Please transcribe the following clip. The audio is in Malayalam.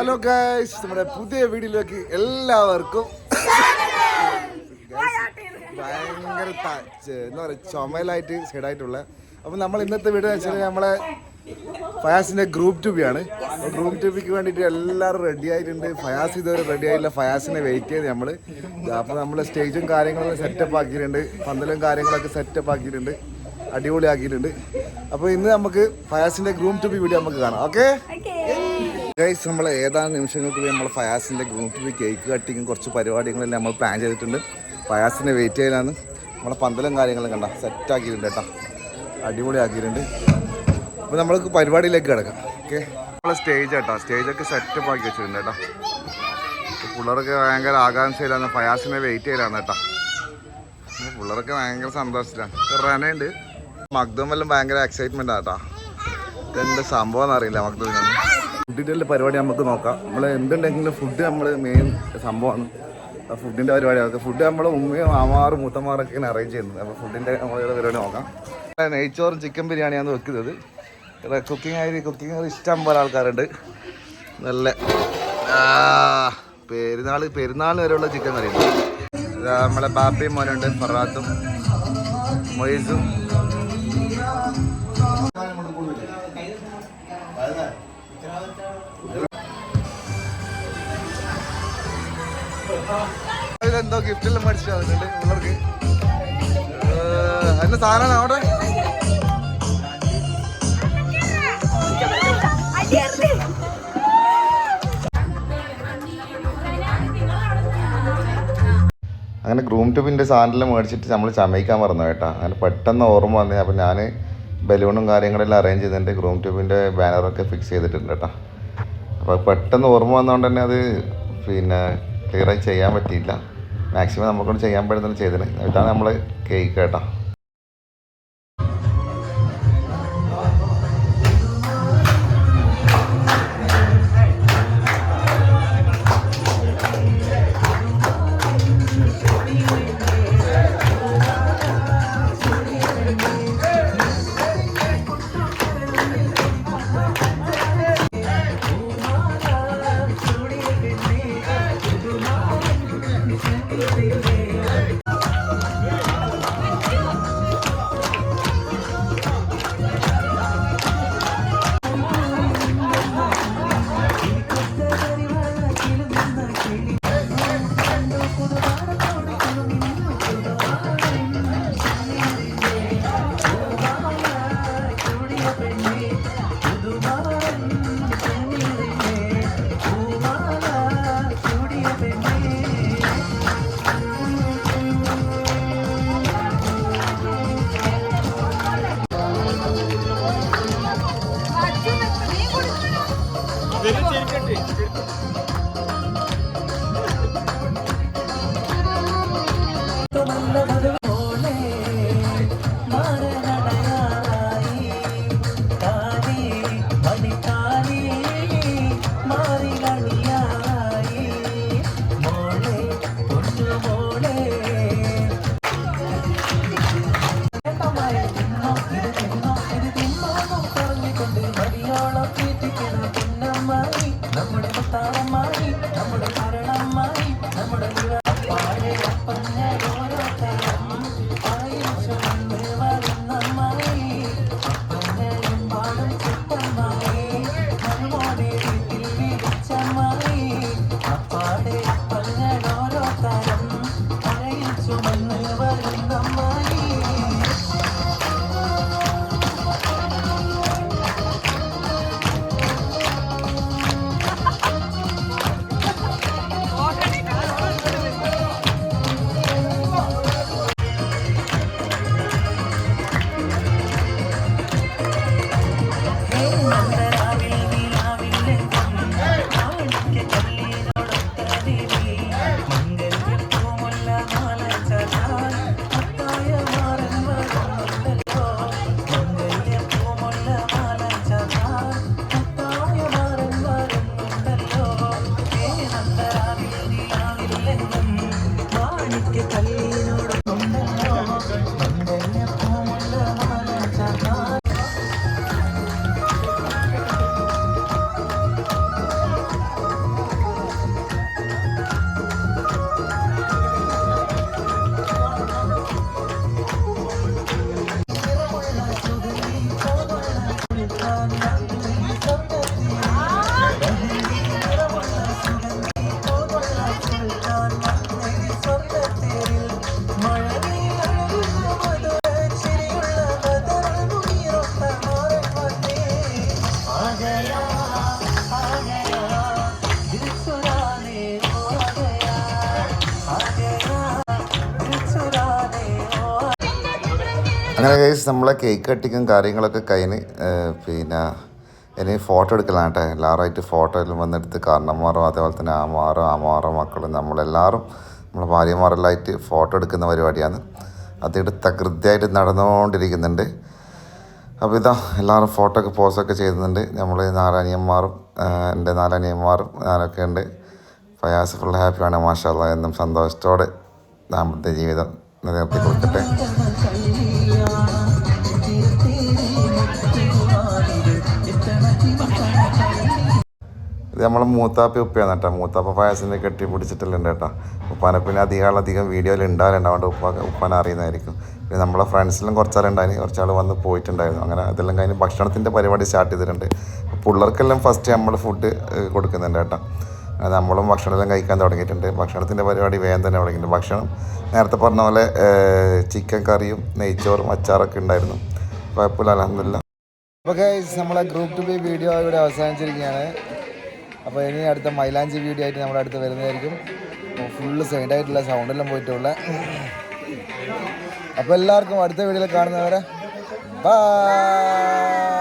ഹലോ ഗൈസ്, നമ്മുടെ പുതിയ വീഡിയോയിലേക്ക് എല്ലാവർക്കും ഭയങ്കര എന്താ പറയുക ചുമലായിട്ട് സൈഡായിട്ടുള്ള. അപ്പം നമ്മൾ ഇന്നത്തെ വീഡിയോ വെച്ചാൽ നമ്മളെ ഫയാസിൻ്റെ ഗ്രൂപ്പ് ട്യൂബിയാണ്. ഗ്രൂപ്പ് ട്യൂബിക്ക് വേണ്ടിയിട്ട് എല്ലാവരും റെഡി ആയിട്ടുണ്ട്. ഫയാസ് ഇതുവരെ റെഡി ആയില്ല, ഫയാസിനെ വെയിറ്റ് ചെയ്ത് നമ്മൾ. അപ്പോൾ നമ്മൾ സ്റ്റേജും കാര്യങ്ങളൊക്കെ സെറ്റപ്പ് ആക്കിയിട്ടുണ്ട്, പന്തലും കാര്യങ്ങളൊക്കെ സെറ്റപ്പ് ആക്കിയിട്ടുണ്ട്, അടിപൊളി ആക്കിയിട്ടുണ്ട്. അപ്പോൾ ഇന്ന് നമുക്ക് ഫയാസിൻ്റെ ഗ്രൂപ്പ് ട്യൂബി വീഡിയോ നമുക്ക് കാണാം. ഓക്കെ ഗൈസ്, നമ്മൾ ഏതാനും നിമിഷങ്ങൾക്ക് നമ്മൾ ഫയാസിൻ്റെ ഗ്രൂപ്പ് ട്യൂബി കേക്ക് കട്ടിങ്ങും കുറച്ച് പരിപാടികളെല്ലാം നമ്മൾ പ്ലാൻ ചെയ്തിട്ടുണ്ട്. ഫയാസിനെ വെയിറ്റ് ചെയ്യലാണ്. നമ്മളെ പന്തലും കാര്യങ്ങളും കണ്ട സെറ്റാക്കിയിട്ടുണ്ട് കേട്ടോ, അടിപൊളി ആക്കിയിട്ടുണ്ട്. അപ്പോൾ നമ്മൾക്ക് പരിപാടിയിലേക്ക് കിടക്കാം. ഓക്കെ, നമ്മളെ സ്റ്റേജ് കേട്ടോ, സ്റ്റേജൊക്കെ സെറ്റപ്പ് ആക്കി വെച്ചിട്ടുണ്ട് കേട്ടോ. പിള്ളേരൊക്കെ ഭയങ്കര ആകാംക്ഷയിലാണ്, ഫയാസിനെ വെയിറ്റ് ചെയ്യലാണ് കേട്ടോ. പിള്ളേരൊക്കെ ഭയങ്കര സന്തോഷത്തിലാണ്. റനയുണ്ട്, മഗ്ദമെല്ലാം ഭയങ്കര എക്സൈറ്റ്മെൻ്റ് ആട്ടോ. ഇതെന്താ സംഭവം എന്നറിയില്ല മഗ്ദമിനൊന്നും. ഫുഡിൻ്റെ പരിപാടി നമുക്ക് നോക്കാം. നമ്മൾ എന്തുണ്ടെങ്കിലും ഫുഡ് നമ്മൾ മെയിൻ സംഭവമാണ്. ഫുഡിൻ്റെ പരിപാടിയൊക്കെ ഫുഡ് നമ്മൾ ഉമ്മയും മാമാറും മൂത്തമാറൊക്കെയാണ് അറേഞ്ച് ചെയ്യുന്നത്. അപ്പോൾ ഫുഡിൻ്റെ നമ്മളുടെ പരിപാടി നോക്കാം. നെയ്ച്ചോറും ചിക്കൻ ബിരിയാണിയാണ് വെക്കുന്നത്. കുക്കിംഗ് ഇഷ്ടം പോലെ ആൾക്കാരുണ്ട്. നല്ല പെരുന്നാളിന് വരെയുള്ള ചിക്കൻ കറിയുണ്ട്. നമ്മളെ ബാപ്പയും മോനുണ്ട്, ഫറാത്തും മൊയ്സും. അതിലെന്തോ ഗിഫ്റ്റെല്ലാം മേടിച്ചു തന്നിട്ടുണ്ട് പിള്ളേർക്ക്. അതിന്റെ സാധനമാണ് അവിടെ. അങ്ങനെ ഗ്രൂം ട്യൂബിൻ്റെ സാധനമെല്ലാം മേടിച്ചിട്ട് നമ്മൾ ചമയ്ക്കാൻ പറഞ്ഞു കേട്ടോ. അങ്ങനെ പെട്ടെന്ന് ഓർമ്മ വന്നേ. അപ്പോൾ ഞാൻ ബലൂണും കാര്യങ്ങളെല്ലാം അറേഞ്ച് ചെയ്തിട്ടുണ്ട്, ഗ്രൂം ട്യൂബിൻ്റെ ബാനറൊക്കെ ഫിക്സ് ചെയ്തിട്ടുണ്ട് കേട്ടോ. അപ്പോൾ പെട്ടെന്ന് ഓർമ്മ വന്നതുകൊണ്ട് തന്നെ അത് ക്ലിയറായി ചെയ്യാൻ പറ്റിയില്ല. മാക്സിമം നമുക്കൊണ്ട് ചെയ്യാൻ പറ്റുന്നത് ചെയ്തത്. ഇതാണ് നമ്മൾ കേക്ക് കേട്ടോ. അങ്ങനെ ഗൈസ് നമ്മളെ കേക്ക് കട്ടിങ്ങും കാര്യങ്ങളൊക്കെ കഴിഞ്ഞ് പിന്നെ ഇനി ഫോട്ടോ എടുക്കലാണ് കേട്ടോ. എല്ലാവരുമായിട്ട് ഫോട്ടോ എല്ലാം വന്നെടുത്ത് കാരണന്മാരും അതേപോലെ തന്നെ ആമാറും മക്കളും നമ്മളെല്ലാവരും നമ്മളെ ഭാര്യമാരെല്ലാം ആയിട്ട് ഫോട്ടോ എടുക്കുന്ന പരിപാടിയാണ്. അതിവിടെ തകൃതിയായിട്ട് നടന്നുകൊണ്ടിരിക്കുന്നുണ്ട്. അപ്പോൾ ഇതാ എല്ലാവരും ഫോട്ടോ ഒക്കെ പോസ്റ്റൊക്കെ ചെയ്യുന്നുണ്ട്. നമ്മൾ 4 അനിയന്മാരും എൻ്റെ 4 അനിയന്മാരും ഞാനൊക്കെ ഉണ്ട്. ഫയാസ് ഫുൾ ഹാപ്പിയാണ് മാഷാ അല്ലാഹ്. എന്നും സന്തോഷത്തോടെ ദാമ്പത്യ ജീവിതം നിലനിർത്തി കൊടുക്കട്ടെ. ഇത് നമ്മളെ മൂത്താപ്പ ഉപ്പയാണ് കേട്ടോ. മൂത്താപ്പ പായസിനെ കെട്ടി പിടിച്ചിട്ടില്ലുണ്ട് കേട്ടോ. ഉപ്പാനെ പിന്നെ അധികം വീഡിയോയിൽ ഉണ്ടാവില്ല, അതുകൊണ്ട് ഉപ്പാനെ അറിയുന്നതായിരിക്കും. പിന്നെ നമ്മളെ ഫ്രണ്ട്സിലും കുറച്ചാളുണ്ടായിരുന്നു, കുറച്ചാൾ വന്ന് പോയിട്ടുണ്ടായിരുന്നു. അങ്ങനെ അതെല്ലാം കഴിഞ്ഞ് ഭക്ഷണത്തിൻ്റെ പരിപാടി സ്റ്റാർട്ട് ചെയ്തിട്ടുണ്ട്. പിള്ളേർക്കെല്ലാം ഫസ്റ്റ് നമ്മൾ ഫുഡ് കൊടുക്കുന്നുണ്ട് കേട്ടോ. നമ്മളും ഭക്ഷണമെല്ലാം കഴിക്കാൻ തുടങ്ങിയിട്ടുണ്ട്. ഭക്ഷണത്തിൻ്റെ പരിപാടി വേഗം തന്നെ തുടങ്ങിയിട്ടുണ്ട്. ഭക്ഷണം നേരത്തെ പറഞ്ഞ പോലെ ചിക്കൻ കറിയും നെയ്ച്ചോറും അച്ചാറൊക്കെ ഉണ്ടായിരുന്നു. കുഴപ്പമില്ല, അൽഹംദുലില്ലാ. അപ്പോൾ ഗൈസ് നമ്മളെ ഗ്രൂപ്പ് 2 വീഡിയോ ഇവിടെ അവസാനിച്ചിരിക്കുകയാണ്. അപ്പോൾ ഇനി അടുത്ത മൈലാഞ്ചി വീഡിയോ ആയിട്ട് നമ്മുടെ അടുത്ത് വരുന്നതായിരിക്കും. ഫുള്ള് സൈഡായിട്ടുള്ള സൗണ്ടെല്ലാം പോയിട്ടുള്ള. അപ്പോൾ എല്ലാവർക്കും അടുത്ത വീഡിയോയിൽ കാണുന്നവരെ ബൈ.